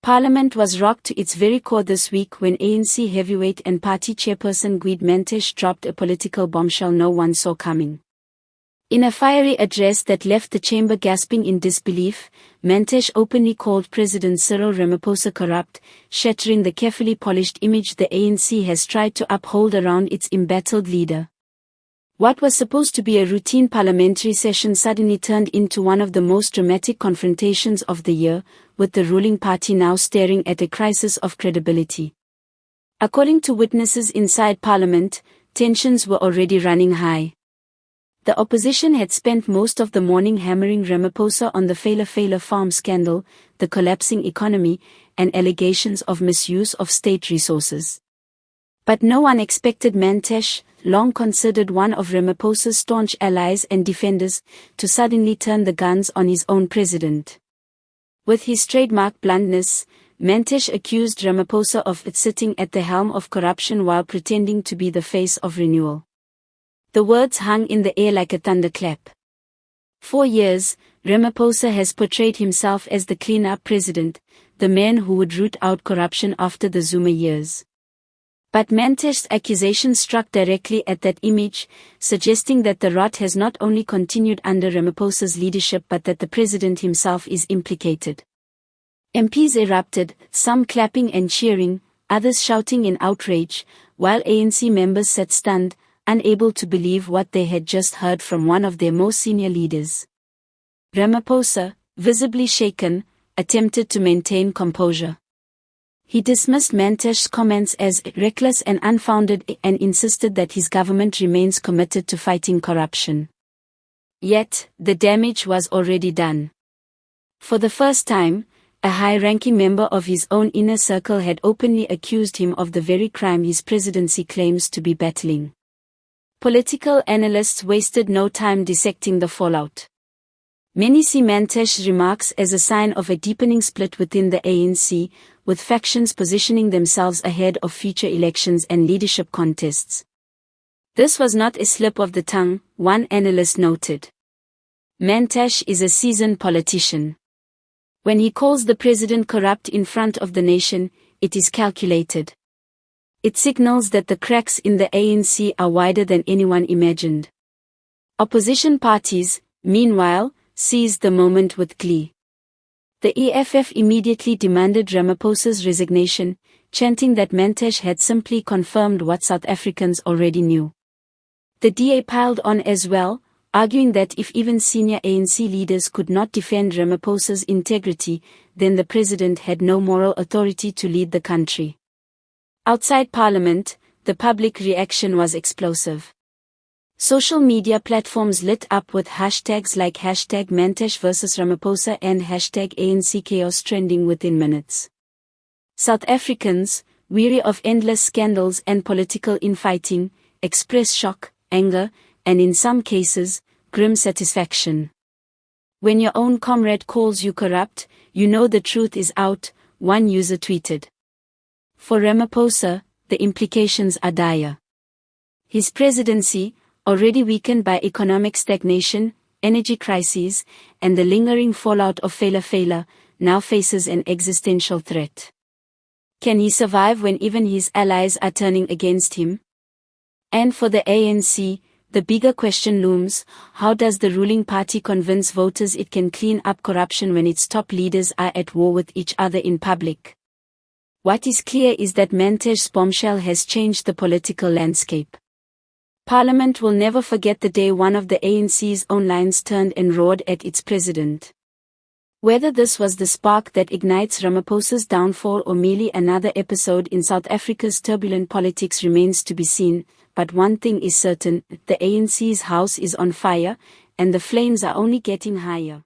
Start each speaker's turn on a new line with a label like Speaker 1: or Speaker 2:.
Speaker 1: Parliament was rocked to its very core this week when ANC heavyweight and party chairperson Gwede Mantashe dropped a political bombshell no one saw coming. In a fiery address that left the chamber gasping in disbelief, Mantashe openly called President Cyril Ramaphosa corrupt, shattering the carefully polished image the ANC has tried to uphold around its embattled leader. What was supposed to be a routine parliamentary session suddenly turned into one of the most dramatic confrontations of the year, with the ruling party now staring at a crisis of credibility. According to witnesses inside Parliament, tensions were already running high. The opposition had spent most of the morning hammering Ramaphosa on the Phala Phala farm scandal, the collapsing economy, and allegations of misuse of state resources. But no one expected Mantashe, long considered one of Ramaphosa's staunch allies and defenders, to suddenly turn the guns on his own president. With his trademark bluntness, Mantashe accused Ramaphosa of sitting at the helm of corruption while pretending to be the face of renewal. The words hung in the air like a thunderclap. For years, Ramaphosa has portrayed himself as the clean-up president, the man who would root out corruption after the Zuma years. But Mantashe's accusation struck directly at that image, suggesting that the rot has not only continued under Ramaphosa's leadership but that the president himself is implicated. MPs erupted, some clapping and cheering, others shouting in outrage, while ANC members sat stunned, unable to believe what they had just heard from one of their most senior leaders. Ramaphosa, visibly shaken, attempted to maintain composure. He dismissed Mantashe's comments as reckless and unfounded and insisted that his government remains committed to fighting corruption. Yet, the damage was already done. For the first time, a high-ranking member of his own inner circle had openly accused him of the very crime his presidency claims to be battling. Political analysts wasted no time dissecting the fallout. Many see Mantashe's remarks as a sign of a deepening split within the ANC, with factions positioning themselves ahead of future elections and leadership contests. This was not a slip of the tongue, one analyst noted. Mantashe is a seasoned politician. When he calls the president corrupt in front of the nation, it is calculated. It signals that the cracks in the ANC are wider than anyone imagined. Opposition parties, meanwhile, seized the moment with glee. The EFF immediately demanded Ramaphosa's resignation, chanting that Mantashe had simply confirmed what South Africans already knew. The DA piled on as well, arguing that if even senior ANC leaders could not defend Ramaphosa's integrity, then the president had no moral authority to lead the country. Outside Parliament, the public reaction was explosive. Social media platforms lit up with hashtags like #Mantashe vs Ramaphosa and #ANC chaos trending within minutes. South Africans, weary of endless scandals and political infighting, expressed shock, anger, and in some cases, grim satisfaction. When your own comrade calls you corrupt, you know the truth is out, one user tweeted. For Ramaphosa, the implications are dire. His presidency, already weakened by economic stagnation, energy crises, and the lingering fallout of Phala Phala, now faces an existential threat. Can he survive when even his allies are turning against him? And for the ANC, the bigger question looms: how does the ruling party convince voters it can clean up corruption when its top leaders are at war with each other in public? What is clear is that Mantashe's bombshell has changed the political landscape. Parliament will never forget the day one of the ANC's own lines turned and roared at its president. Whether this was the spark that ignites Ramaphosa's downfall or merely another episode in South Africa's turbulent politics remains to be seen, but one thing is certain: the ANC's house is on fire, and the flames are only getting higher.